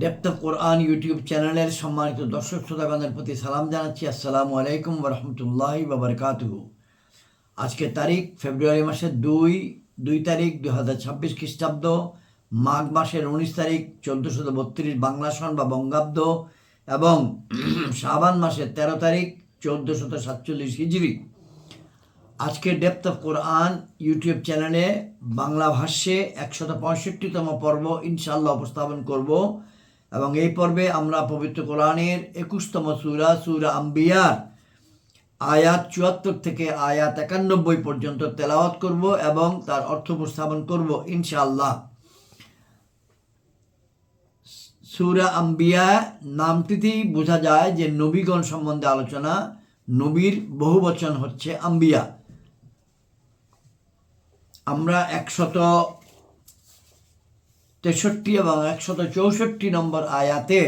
Depth of Quran YouTube চ্যানেলের সম্মানিত দর্শক শ্রোতাগণের প্রতি সালাম জানাচ্ছি। আসসালামু আলাইকুম ওয়া রাহমাতুল্লাহি ওয়া বারাকাতুহু। আজকের তারিখ ফেব্রুয়ারি মাসের দুই তারিখ 2026 খ্রিস্টাব্দ, মাঘ মাসের 19 তারিখ 1432 বাংলা সন বা বঙ্গাব্দ এবং শাবান মাসের 13 তারিখ 1447 হিজরি। আজকে ডেপথ অফ কোরআন ইউটিউব চ্যানেলে বাংলা ভাষ্যে 165তম পর্ব ইনশাআল্লাহ উপস্থাপন করব এবং এই পর্বে আমরা পবিত্র কোরআনের 21তম সূরা আম্বিয়ার আয়াত 74 থেকে আয়াত 91 পর্যন্ত তেলাওয়াত করব এবং তার অর্থ উপস্থাপন করব ইনশাআল্লাহ। সূরা আম্বিয়া নামটিতেই বোঝা যায় যে নবীগণ সম্বন্ধে আলোচনা। নবীর বহুবচন হচ্ছে আম্বিয়া। আমরা 163 এবং 164 নম্বর আয়াতে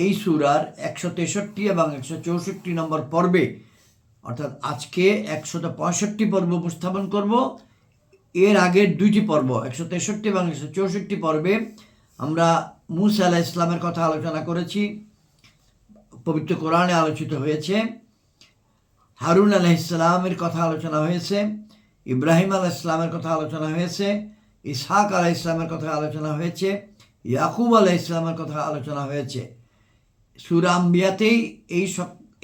এই সূরার 163 এবং 164 নম্বর পর্বে, অর্থাৎ আজকে 165 পর্ব উপস্থাপন করব। এর আগের দুইটি পর্ব 163 এবং 164 পর্বে আমরা মূসা আলাইহিস সালামের কথা আলোচনা করেছি, পবিত্র কোরআনে আলোচিত হয়েছে। হারুন আলাইহিস সালামের কথা আলোচনা হয়েছে, ইব্রাহিম আলাইহিস সালামের কথা আলোচনা হয়েছে, ইসহাক আলাইহিস সালামের কথা আলোচনা হয়েছে, ইয়াকুব আলাইহিস সালামের কথা আলোচনা হয়েছে। সূরা আম্বিয়াতেই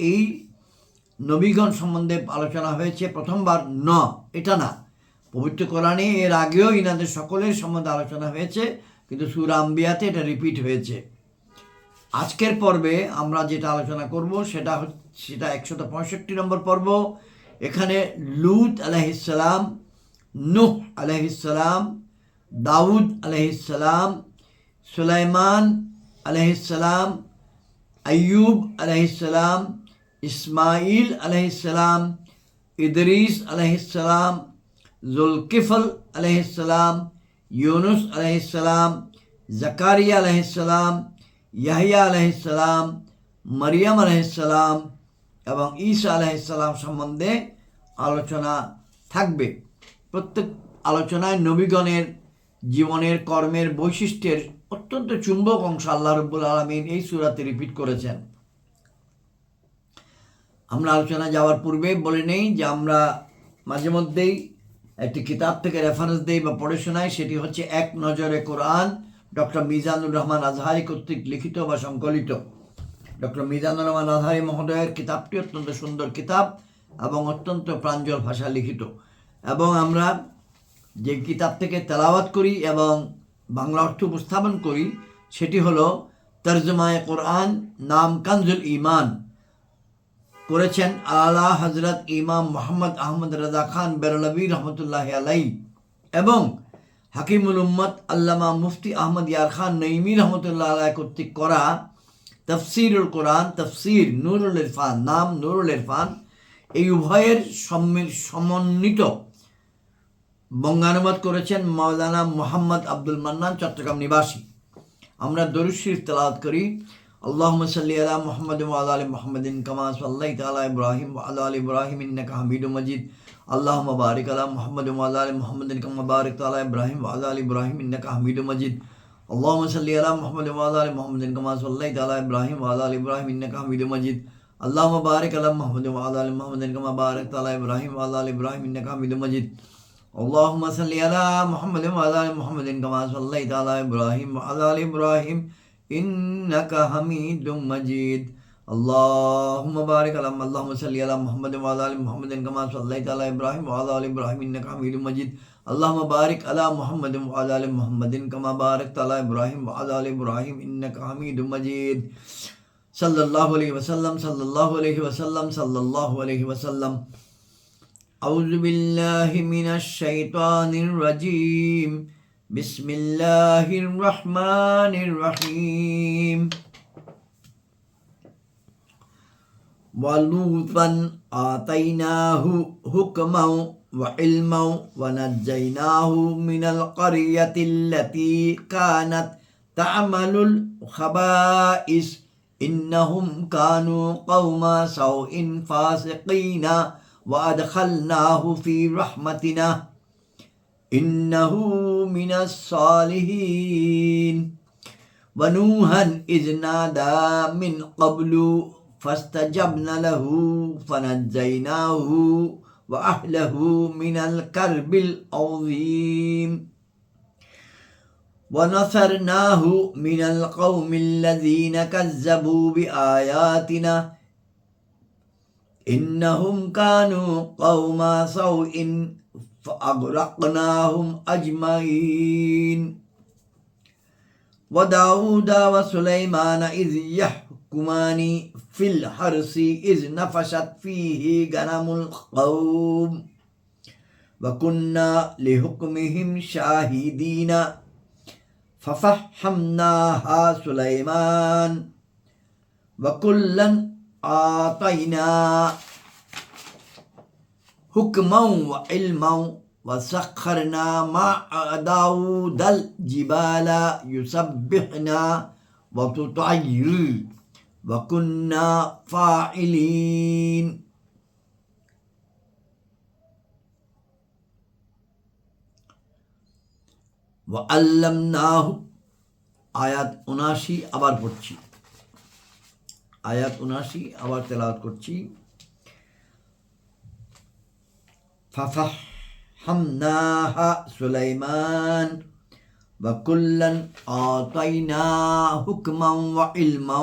এই নবীগণ সম্বন্ধে আলোচনা হয়েছে প্রথমবার, এটা না। পবিত্র কোরআনে এর আগেও ইনাদের সকলের সম্বন্ধে আলোচনা হয়েছে, কিন্তু সূরা আম্বিয়াতে এটা রিপিট হয়েছে। আজকের পর্বে আমরা যেটা আলোচনা করব সেটা 165 নম্বর পর্ব। এখানে লূত আলাইহিস সালাম, নূহ আলাইহিস সালাম, দাউদ আলাইহিস সালাম, সুলাইমান আলাইহিস সালাম, আইয়ুব আলাইহিস সালাম, ইসমাইল আলাইহিস সালাম, ইদরিস আলাইহিস সালাম, জুলকিফল আলাইহিস সালাম, ইউনুস আলাইহিস সালাম, জাকারিয়া আলাইহিস সালাম, ইয়াহইয়া আলাইহিস সালাম, মারিয়াম আলাইহিস সালাম এবং ঈসা আলাইহিস সালাম সম্বন্ধে আলোচনা থাকবে। প্রত্যেক আলোচনায় নবীগণের জীবনের কর্মের বৈশিষ্ট্যের অত্যন্ত চুম্বক অংশ আল্লাহ রাব্বুল আলামিন এই সূরাতে রিপিট করেছেন। আমরা আলোচনা যাওয়ার পূর্বে বলে নেই যে আমরা মাঝে মধ্যেই একটি কিতাব থেকে রেফারেন্স দেই বা পড়ে শোনাই, সেটি হচ্ছে এক নজরে কোরআন, ডক্টর মিজানুর রহমান আজহারি কর্তৃক লিখিত বা সংকলিত। ডক্টর মিজানুর রহমান আজহারি মহোদয়ের কিতাবটি অত্যন্ত সুন্দর কিতাব এবং অত্যন্ত প্রাঞ্জল ভাষা লিখিত। এবং আমরা যে কিতাব থেকে তেলাওয়াত করি এবং বাংলা অর্থ উপস্থাপন করি সেটি হলো তরজমায়ে কোরআন, নাম কানজুল ঈমান, করেছেন আলা হযরত ইমাম মুহাম্মদ আহমদ রাজা খান বেরলভী রহমতুল্লাহ আলাইহি এবং হাকিমুল উম্মত আল্লামা মুফতি আহমদ ইয়ার খান নঈমী রহমতুল্লাহ আলাইহি কর্তৃক করা তাফসীরুল কোরআন, তাফসীর নূরুল ইরফান, নাম নূরুল ইরফান, এই উভয়ের সমন্বিত বঙ্গানুবাদ করেছেন মাওলানা মুহাম্মদ আব্দুল মান্নান, চট্টগ্রাম নিবাসী। আমরা দরুদ শরীফ তেলাওয়াত করি। আল্লাহুম্মা সাল্লি আলা মুহাম্মাদিন ওয়া আলা আলি মুহাম্মাদিন কামা সাল্লাইতা আলা ইব্রাহিম ওয়া আলা আলি ইব্রাহিম ইন্নাকা হামিদুম মাজিদ। আল্লাহুম্মা বারিক আলা মুহাম্মাদিন ওয়া আলা আলি মুহাম্মাদিন কামা বারাকতা আলা ইব্রাহিম ওয়া আলা আলি ইব্রাহিম ইন্নাকা হামিদুম মাজিদ। আল্লাহুম্মা সাল্লি আলা মুহাম্মাদিন ওয়া আলা আলি মুহাম্মাদিন কামা সাল্লাইতা আলা ইব্রাহিম ওয়া আলা আলি ইব্রাহিম ইন্নাকা হামিদুম মাজিদ। আল্লাহুম্মা বারিক আলা মুহাম্মাদিন ওয়া আলা আলি মুহাম্মাদিন কামা বারাকতা আলা ইব্রাহিম ওয়া আলা আলি ইব্রাহিম ইন্নাকা হামিদুম মাজিদ। اللهم صل على محمد وعلى ال محمد كما صليت على ابراهيم وعلى ال ابراهيم انك حميد مجيد. اللهم بارك على اللهم صل على محمد وعلى ال محمد كما صليت على ابراهيم وعلى ال ابراهيم انك حميد مجيد. اللهم بارك على محمد وعلى ال محمد كما باركت على ابراهيم وعلى ال ابراهيم انك حميد مجيد. صلى الله عليه وسلم صلى الله عليه وسلم صلى الله عليه وسلم. أعوذ بالله من الشيطان الرجيم. بسم الله الرحمن الرحيم. ولوطا آتيناه حكما وعلما ونجيناه من القرية التي كانت تعمل الخبائث إنهم كانوا قوم سوء فاسقين وأدخلناه في رحمتنا إنه من الصالحين. ونوحا إذ نادى من قبل فاستجبنا له فنجيناه وأهله من الكرب العظيم ونصرناه من القوم الذين كذبوا بآياتنا إنهم كانوا قوم سوء فأغرقناهم أجمعين وداود وسليمان إذ يحكمان في الحرث إذ نفشت فيه غنم القوم وكنا لحكمهم شاهدين ففهمناها سليمان وكلا آتينا حكما وعلما وسخرنا مع داود الجبال يسبحنا وتطير وكنا فاعلين وعلمناه আয়াত ৭৯ আবার পড়ছি আয়াত ৭৯ আবার তেলাওয়াত করছি ففهمناها سليمان وكلا آتينا حكما وعلما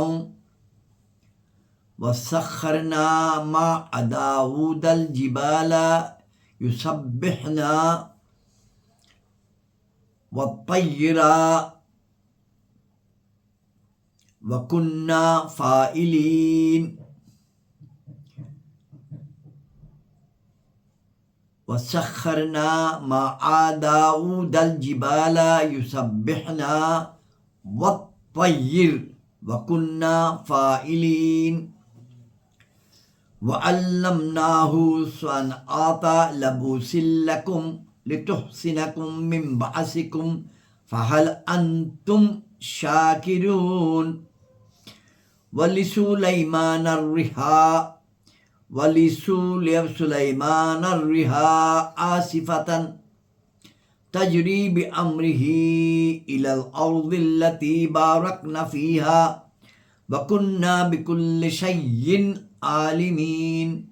وسخرنا مع داود الجبال يسبحنا والطير وكنا فاعلين وسخرنا مع داود الجبال يسبحنا والطير وكنا فاعلين وعلمناه صنعة لبوس لكم لتحسنكم من بأسكم فهل أنتم شاكرون ولسليمان الريح آسفة تجري بأمره إلى الأرض التي باركنا فيها وكنا بكل شيء عالمين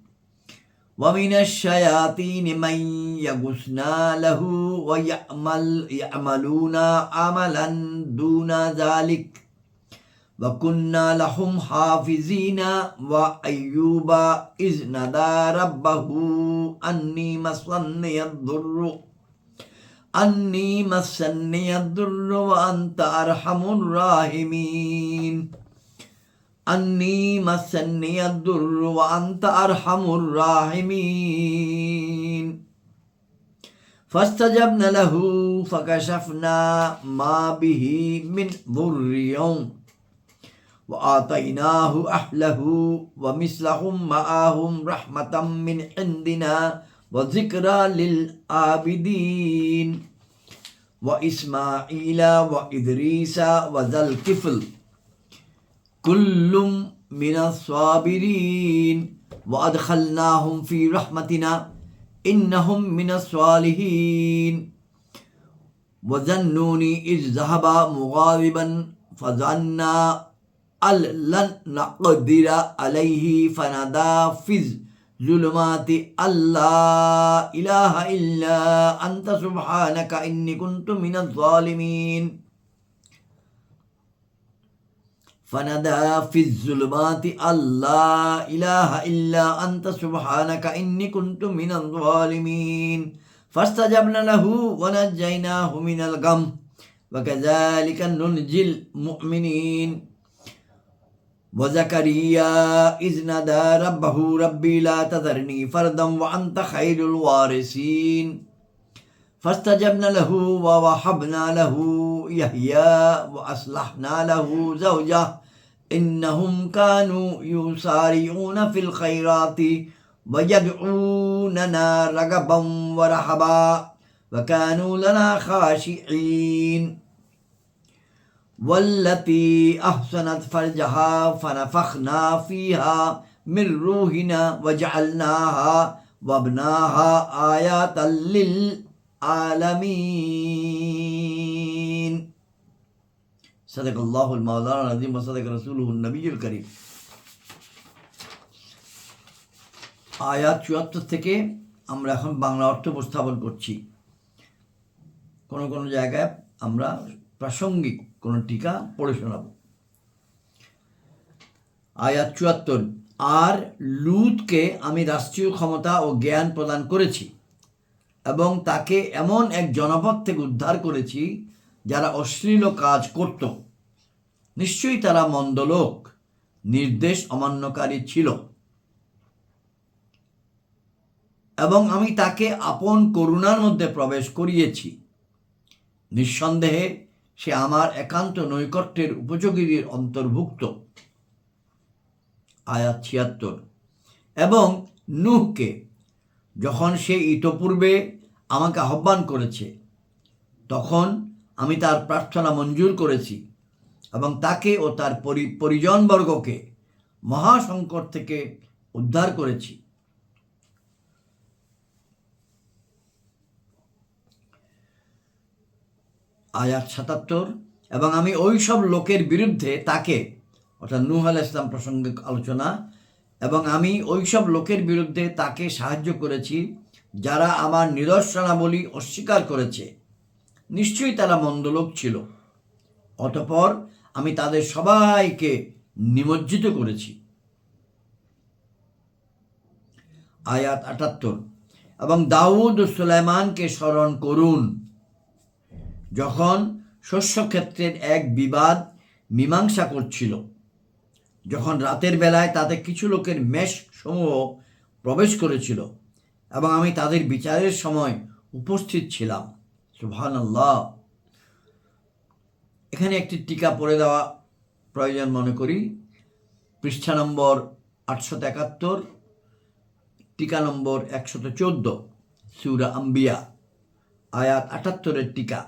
ومن الشياطين من يغوصنا له ويعملون عملا دون ذلك وكنا لهم حافظين وأيوب إذ نادى ربه أني مسني الضر وأنت أرحم الراحمين أني مسني الضر وأنت أرحم الراحمين فاستجبنا له فكشفنا ما به من ضر وآتيناه أهله ومثلهم معهم رحمة من عندنا وذكرى للعابدين وإسماعيل وإدريس وذا الكفل كل من الصابرين وأدخلناهم في رحمتنا إنهم من الصالحين وظنون إذ ذهب مغاضبا فظن أن لن نقدر عليه فنادى في الظلمات أن لا إله إلا أنت سبحانك إني كنت من الظالمين فنادى في الظلمات أن لا إله إلا أنت سبحانك إني كنت من الظالمين فاستجبنا له ونجيناه من الغم وكذلك ننجي المؤمنين وزكريا إذ نادى ربه ربي لا تذرني فردا وأنت خير الوارثين فاستجبنا له ووهبنا له يحيى وأصلحنا له زوجه إنهم كانوا يسارعون في الخيرات ويدعوننا رغبا ورهبا وكانوا لنا خاشعين والتي أحسنت فرجها فنفخنا فيها من روحنا وجعلناها وابناها آيات للعالمين সাদাকাল্লাহুল মাওলানা আযীম ওয়া সাদাকা রাসূলুহুন নবিয়্যুল কারীম। আয়াত ৭৪ থেকে আমরা এখন বাংলা অর্থ উপস্থাপন করছি। কোনো কোনো জায়গায় আমরা প্রাসঙ্গিক কোনো টিকা পড়ে শোনাব। আয়াত ৭৪। আর লূতকে আমি রাষ্ট্রীয় ক্ষমতা ও জ্ঞান প্রদান করেছি এবং তাকে এমন এক জনপদ থেকে উদ্ধার করেছি যারা অশ্লীল কাজ করত। নিশ্চয়ই তারা মন্দ লোক, নির্দেশ অমান্যকারী ছিল। এবং আমি তাকে আপন করুণার মধ্যে প্রবেশ করিয়েছি। নিঃসন্দেহে সে আমার একান্ত নৈকট্যের উপযোগীদের অন্তর্ভুক্ত। আয়াত ৭৬। এবং নূহকে যখন সে ইতপূর্বে আমাকে আহ্বান করেছে তখন আমি তার প্রার্থনা মঞ্জুর করেছি এবং তাকে ও তার পরিজনবর্গকে মহাসংকট থেকে উদ্ধার করেছি। আয়াত ৭৭। এবং আমি ওই সব লোকের বিরুদ্ধে তাকে, অর্থাৎ নূহ আলাইহিস সালাম প্রসঙ্গে আলোচনা, এবং আমি ওই সব লোকের বিরুদ্ধে তাকে সাহায্য করেছি যারা আমার নিদর্শনাবলী অস্বীকার করেছে। নিশ্চয়ই তারা মন্দ লোক ছিল। অতঃপর আমি তাদের সবাইকে নিমজ্জিত করেছি। আয়াত ৭৮। এবং দাউদ ও সুলাইমানকে স্মরণ করুন যখন শস্যক্ষেত্রের এক বিবাদ মীমাংসা করছিল, যখন রাতের বেলায় তাতে কিছু লোকের মেষ সমূহ প্রবেশ করেছিল এবং আমি তাদের বিচারের সময় উপস্থিত ছিলাম। সুবহানাল্লাহ। এখানে একটি টিকা পড়ে দেওয়া প্রয়োজন মনে করি। পৃষ্ঠা নম্বর ৮৭১, টিকা নম্বর ১১৪, সূরা আম্বিয়া, আয়াত ৭৮-এর টিকা।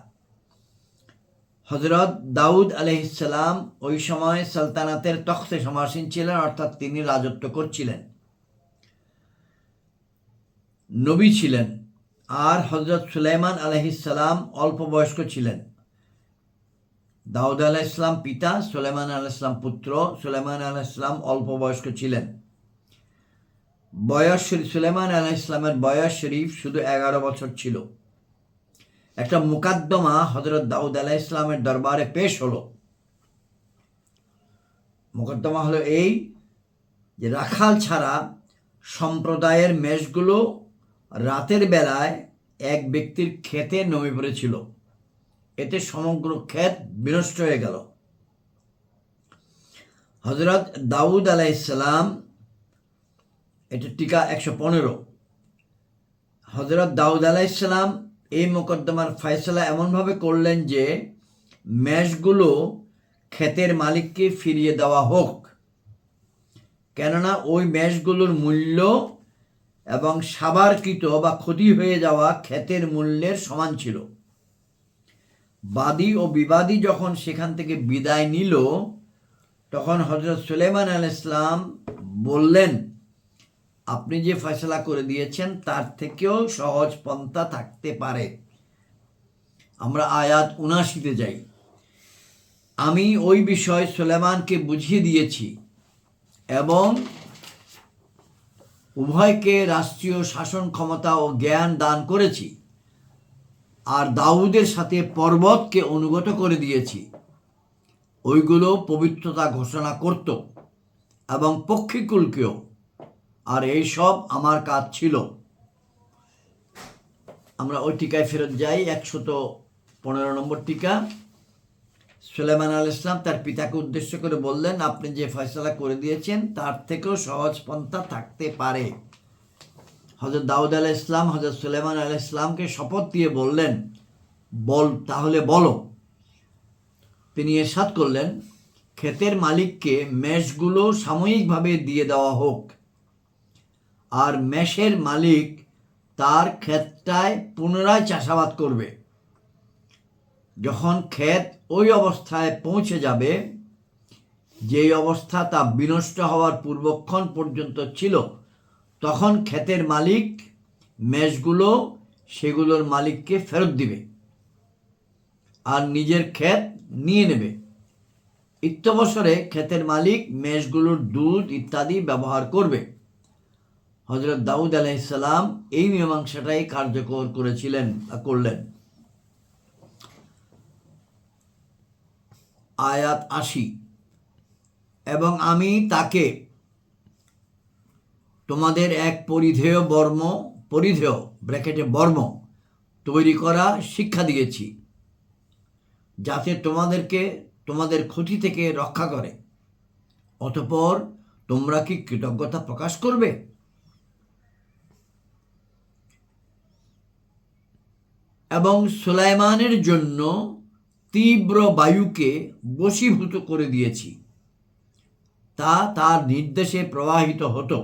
হযরত দাউদ আলাইহিস সালাম ওই সময় সালতানাতের তখতে সমাসীন ছিলেন, অর্থাৎ তিনি রাজত্ব করছিলেন, নবী ছিলেন। আর হযরত সুলাইমান আলাইহিস সালাম অল্প বয়স্ক ছিলেন। দাউদ আলাইহিস সালাম পিতা, সুলাইমান আলাইহিস সালাম পুত্র। সুলাইমান আলাইহিস সালাম অল্প বয়স্ক ছিলেন। সুলাইমান আলাইহিস সালামের বয়স শরীফ শুধু 11 বছর ছিল। একটা মুকাদ্দমা হযরত দাউদ আলাইহিস সালামের দরবারে পেশ হলো। মুকদ্দমা হলো এই যে রাখাল ছাড়া সম্প্রদায়ের মেষগুলো রাতের বেলায় এক ব্যক্তির ক্ষেতে নেমে পড়েছিল। এতে সমগ্র ক্ষেত বিনষ্ট হয়ে গেল। হযরত দাউদ আলাইহিস সালাম, এটা টিকা ১১৫। হযরত দাউদ আলাইহিস সালাম এই মোকদ্দমার ফয়সালা এমনভাবে করলেন যে মেষগুলো ক্ষেতের মালিককে ফিরিয়ে দেওয়া হোক, কেননা ওই মেষগুলোর মূল্য এবং সাবারকৃত বা ক্ষতি হয়ে যাওয়া ক্ষেতের মূল্যের সমান ছিল। বাদী ও বিবাদী যখন সেখান থেকে বিদায় নিল তখন হযরত সুলাইমান আলাইহিস সালাম বললেন, আপনি যে ফয়সালা করে দিয়েছেন তার থেকেও সহজ পন্থা থাকতে পারে। আমরা আয়াত ৭৯-তে যাই। আমি ওই বিষয় সুলাইমানকে বুঝিয়ে দিয়েছি এবং উভয়কে রাষ্ট্রীয় শাসন ক্ষমতা ও জ্ঞান দান করেছি। আর দাউদের সাথে পর্বতকে অনুগত করে দিয়েছি। ওইগুলো পবিত্রতা ঘোষণা করত এবং পক্ষীকুলকেও। আর এই সব আমার কাজ ছিল। আমরা ওই টিকায় ফেরত যাই। ১১৫ নম্বর টিকা। সুলাইমান আলাইহিস সালাম তার পিতাকে উদ্দেশ্য করে বললেন, আপনি যে ফয়সালা করে দিয়েছেন তার থেকেও সহজ পন্থা থাকতে পারে। হযরত দাউদ আলাইহিস সালাম হযরত সুলাইমান আলাইহিস সালামকে শপথ দিয়ে বললেন, তাহলে বলো। তিনি ইরশাদ করলেন, ক্ষেতের মালিককে মেষগুলো সাময়িকভাবে দিয়ে দেওয়া হোক, আর মেষের মালিক তার ক্ষেতটায় পুনরায় চাষাবাদ করবে। যখন ক্ষেত ওই অবস্থায় পৌঁছে যাবে যেই অবস্থা তা বিনষ্ট হওয়ার পূর্বক্ষণ পর্যন্ত ছিল, তখন ক্ষেতের মালিক মেষগুলো সেগুলোর মালিককে ফেরত দিবে আর নিজের ক্ষেত নিয়ে নেবে। ইত্যবসরে ক্ষেতের মালিক মেষগুলোর দুধ ইত্যাদি ব্যবহার করবে। হযরত দাউদ আলাইহিসসালাম এই মীমাংসাটাই কার্যকর করেছিলেন বা করলেন। আয়াত ৮০, এবং আমি তাকে তোমাদের এক পরিধেয় ব্র্যাকেটে বর্ম তৈরি করা শিক্ষা দিয়েছি, যাতে তোমাদেরকে তোমাদের ক্ষতি থেকে রক্ষা করে। অতঃপর তোমরা কি কৃতজ্ঞতা প্রকাশ করবে? এবং সুলাইমানের জন্য তীব্র বায়ুকে বশীভূত করে দিয়েছি, তা তার নির্দেশে প্রবাহিত হতো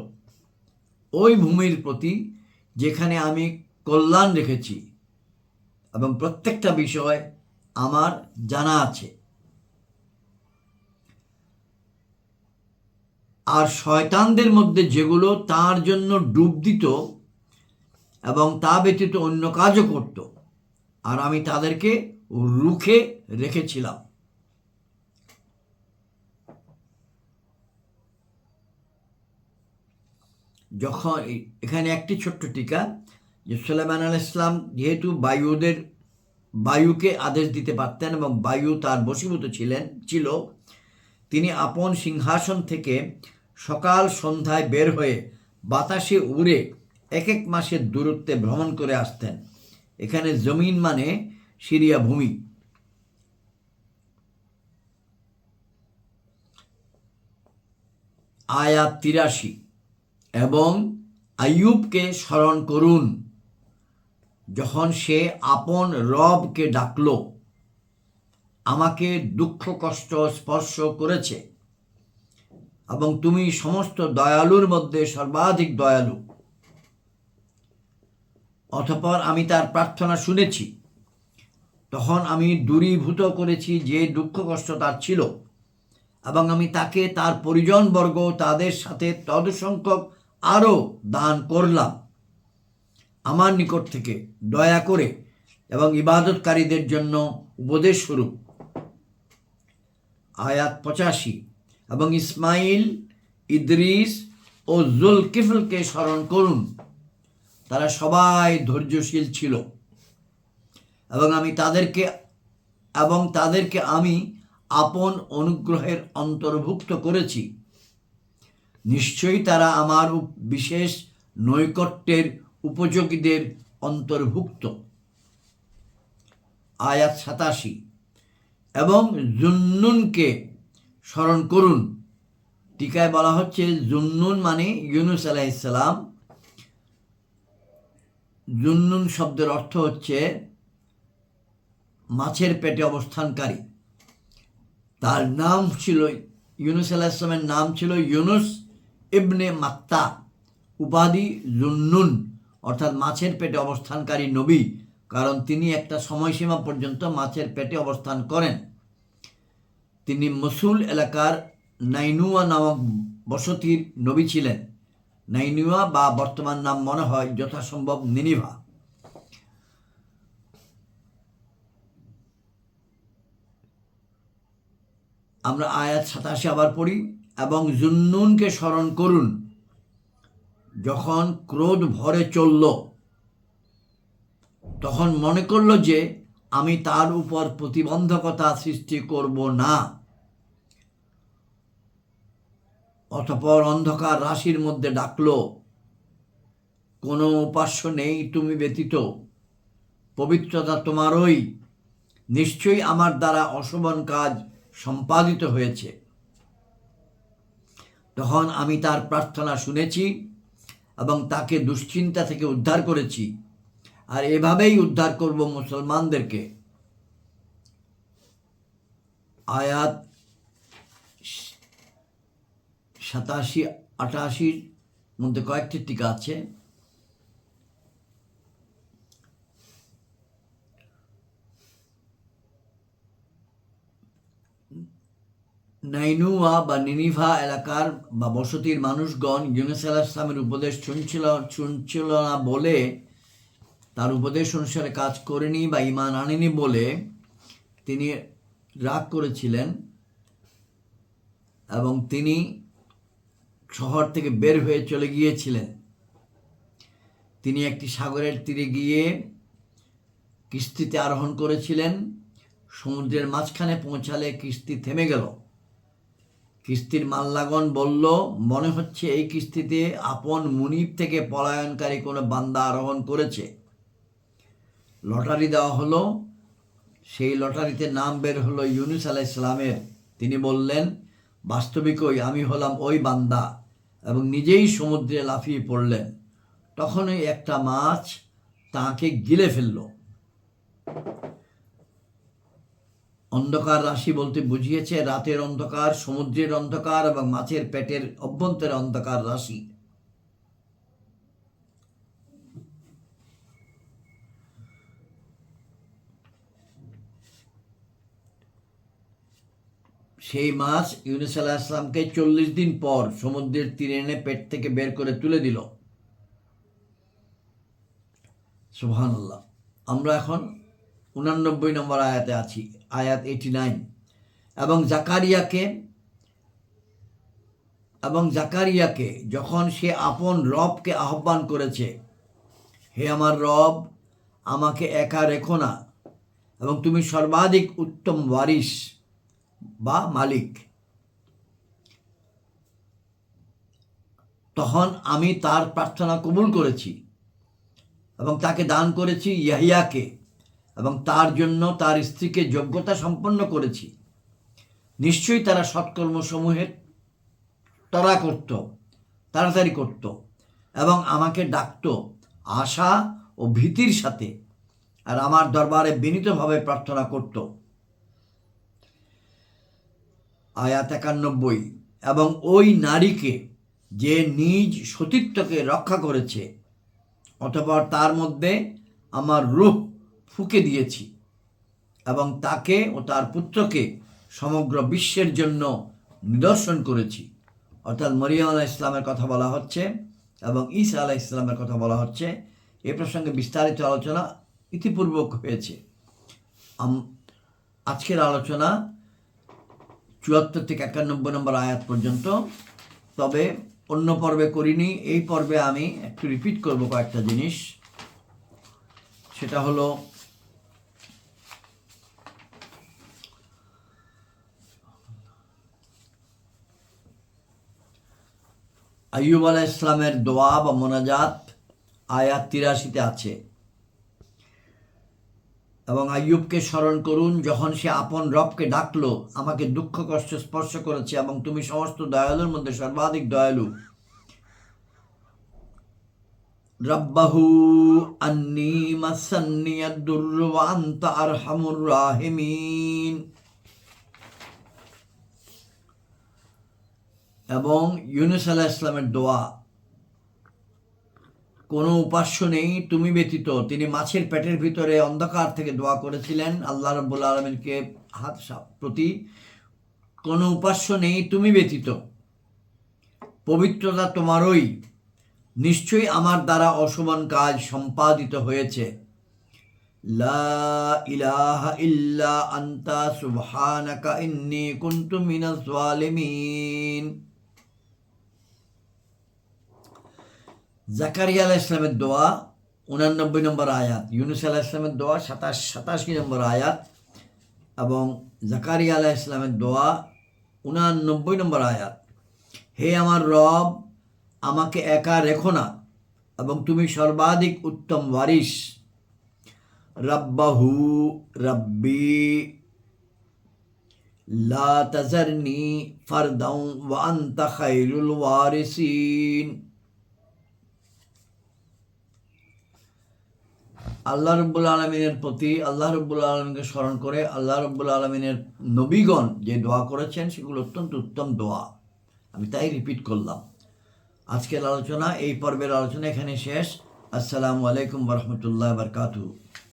ওই ভূমির প্রতি যেখানে আমি কল্যাণ রেখেছি, এবং প্রত্যেকটা বিষয় আমার জানা আছে। আর শয়তানদের মধ্যে যেগুলো তার জন্য ডুব দিত এবং তা ব্যতীত অন্য কাজও করত, আর আমি তাদেরকে রুখে রেখেছিলাম। যখন এখানে একটি ছোট্ট টিকা, যে সুলাইমান আলাইহিস সালাম যেহেতু বায়ুকে আদেশ দিতে পারতেন এবং বায়ু তার বশীভূত ছিল, তিনি আপন সিংহাসন থেকে সকাল সন্ধ্যায় বের হয়ে বাতাসে উড়ে এক মাসের দূরত্বে ভ্রমণ করে আসতেন। এখানে জমিন মানে সিরিয়া ভূমি। আয়াত ৮৩, এবং আইয়ুবকে স্মরণ করুন যখন সে আপন রবকে ডাকল, আমাকে দুঃখ কষ্ট স্পর্শ করেছে, এবং তুমি সমস্ত দয়ালুর মধ্যে সর্বাধিক দয়ালু। অতঃপর আমি তার প্রার্থনা শুনেছি, তখন আমি দূরীভূত করেছি যে দুঃখ কষ্ট তার ছিল, এবং আমি তাকে তার পরিজনবর্গ তাদের সাথে তদসংখ্যক আরও দান করলাম আমার নিকট থেকে দয়া করে এবং ইবাদতকারীদের জন্য উপদেশ স্বরূপ। আয়াত ৮৫, এবং ইসমাইল, ইদ্রিস ও জুলকিফলকে স্মরণ করুন, তারা সবাই ধৈর্যশীল ছিল, এবং তাদেরকে আমি আপন অনুগ্রহের অন্তর্ভুক্ত করেছি। নিশ্চয়ই তারা আমার বিশেষ নৈকট্যের উপযোগীদের অন্তর্ভুক্ত। আয়াত ৮৭, এবং জুন্নুনকে স্মরণ করুন। টিকায় বলা হচ্ছে জুন্নুন মানে ইউনুস আলাইহিস সালাম। জুন্নুন শব্দের অর্থ হচ্ছে মাছের পেটে অবস্থানকারী। তার নাম ছিল, ইউনুস আলাইহিস সালামের নাম ছিল ইউনুস ইবনে মাত্তা, উপাধি জুন্নুন, অর্থাৎ মাছের পেটে অবস্থানকারী নবী, কারণ তিনি একটা সময়সীমা পর্যন্ত মাছের পেটে অবস্থান করেন। তিনি মসুল এলাকার নাইনুয়া নামক বসতির নবী ছিলেন। নাইনুয়া বা বর্তমান নাম মনে হয় যথাসম্ভব নিনিভা। আমরা আয়াত ৮৭ আবার পড়ি, এবং জুন্নুনকে স্মরণ করুন যখন ক্রোধ ভরে চলল, তখন মনে করল যে আমি তার উপর প্রতিবন্ধকতা সৃষ্টি করব না। অতঃপর অন্ধকার রাশির মধ্যে ডাকল, কোনো উপাস্য নেই তুমি ব্যতীত, পবিত্রতা তোমারই, নিশ্চয়ই আমার দ্বারা অশোভন কাজ সম্পাদিত হয়েছে। তখন আমি তার প্রার্থনা শুনেছি এবং তাকে দুশ্চিন্তা থেকে উদ্ধার করেছি, আর এভাবেই উদ্ধার করব মুসলমানদেরকে। আয়াত ৮৭-৮৮ মধ্যে কয়েকটি টিকা আছে। নাইনুয়া বা নিনিভা এলাকার বা বসতির মানুষগণ ইউনুস আলাইহিস সালামের উপদেশ শুনছিল না বলে, তার উপদেশ অনুসারে কাজ করেনি বা ঈমান আনেনি বলে তিনি রাগ করেছিলেন। এবং তিনি শহর থেকে বের হয়ে চলে গিয়েছিলেন। তিনি একটি সাগরের তীরে গিয়ে কিস্তিতে আরোহণ করেছিলেন। সমুদ্রের মাঝখানে পৌঁছালে কিস্তি থেমে গেল। কিস্তির মাল্লাগণ বলল, মনে হচ্ছে এই কিস্তিতে আপন মুনিব থেকে পলায়নকারী কোনো বান্দা আরোহণ করেছে। লটারি দেওয়া হলো। সেই লটারিতে নাম বের হলো ইউনুস আলাইহিস সালামের। তিনি বললেন, বাস্তবিকই আমি হলাম ওই বান্দা, এবং নিজেই সমুদ্রে লাফিয়ে পড়লেন। তখনই একটা মাছ তাকে গিলে ফেলল। অন্ধকার রাশি বলতে বুঝিয়েছে রাতের অন্ধকার, সমুদ্রের অন্ধকার এবং মাছের পেটের অভ্যন্তরে অন্ধকার রাশি। সেই মাছ ইউনুস আলাইহিস সালামকে 40 দিন পর সমুদ্রের তীরে এনে পেট থেকে বের করে তুলে দিল। সুবহানাল্লাহ। আমরা এখন 89 নম্বর আয়াতে আছি, আয়াত 89। এবং জাকারিয়াকে যখন সে আপন রবকে আহ্বান করেছে, হে আমার রব, আমাকে একা রেখো না, এবং তুমি সর্বাধিক উত্তম ওয়ারিস বা মালিক, তখন আমি তার প্রার্থনা কবুল করেছি এবং তাকে দান করেছি ইয়াহিয়াকে, এবং তার জন্য তার স্ত্রীকে যোগ্যতা সম্পন্ন করেছি। নিশ্চয়ই তারা সৎকর্মসমূহের তাড়াতাড়ি করত এবং আমাকে ডাকত আশা ও ভীতির সাথে, আর আমার দরবারে বিনীতভাবে প্রার্থনা করত। আয়াত 91। এবং ওই নারীকে যে নিজ সতীত্বকে রক্ষা করেছে, অতঃপর তার মধ্যে আমার রূহ ফুঁকে দিয়েছি, এবং তাকে ও তার পুত্রকে সমগ্র বিশ্বের জন্য নিদর্শন করেছি। অর্থাৎ মরিয়ম আলাইহিস সালামের কথা বলা হচ্ছে এবং ঈসা আলাইহিস সালামের কথা বলা হচ্ছে। এ প্রসঙ্গে বিস্তারিত আলোচনা ইতিপূর্বক হয়েছে। আজকের আলোচনা 74 থেকে 91 নম্বর আয়াত পর্যন্ত। তবে অন্য পর্বে করিনি, এই পর্বে আমি একটু রিপিট করব কয়েকটা জিনিস। সেটা হলো আইয়ুব আলাইহিস সালামের দোয়া বা মোনাজাত আয়াত 83-তে আছে। এবং আইয়ুবকে স্মরণ করুন, যখন সে আপন রবকে ডাকলো, আমাকে দুঃখ কষ্ট স্পর্শ করেছে এবং তুমি সমস্ত দয়ালুর মধ্যে সর্বাধিক দয়ালু। রব্বাহু আন্নী মাসান্নিয়াদ দুররু ওয়া আনতা আরহামুর রাহিমিন। এবং ইউনুস আলাইহিস সালামের দোয়া, কোনো উপাস্য নেই তুমি ব্যতীত। তিনি মাছের পেটের ভিতরে অন্ধকার থেকে দোয়া করেছিলেন আল্লাহ রাব্বুল আলামিনকে প্রতি, কোনো উপাস্য নেই তুমি ব্যতীত, পবিত্রতা তোমারই, নিশ্চয়ই আমার দ্বারা অসমান কাজ সম্পাদিত হয়েছে। লা ইলাহা ইল্লা আনতা সুবহানাকা ইন্নী কুনতু মিনাজ জালিমিন। জাকারিয়া আলাইহিস সালামের দোয়া 89 নম্বর আয়াত, ইউনুস আলাইহিস সালামের দোয়া 87 নম্বর আয়াত, এবং জাকারিয়া আলাইহিস সালামের দোয়া 89 নম্বর আয়াত। হে আমার রব, আমাকে একা রেখো না, এবং তুমি সর্বাধিক উত্তম ওয়ারিস। রাব্বাহু রাব্বি লা তাজারনি ফারদাও ওয়া আনতা খায়রুল ওয়ারিসিন। আল্লাহ রাব্বুল আলামিনের প্রতি, আল্লাহ রাব্বুল আলামিনকে স্মরণ করে আল্লাহ রাব্বুল আলামিনের নবীগণ যে দোয়া করেছেন সেগুলো অত্যন্ত উত্তম দোয়া। আমি তাই রিপিট করলাম। আজকের আলোচনা, এই পর্বের আলোচনা এখানে শেষ। আসসালামু আলাইকুম ওয়া রাহমাতুল্লাহি ওয়া বারাকাতুহু।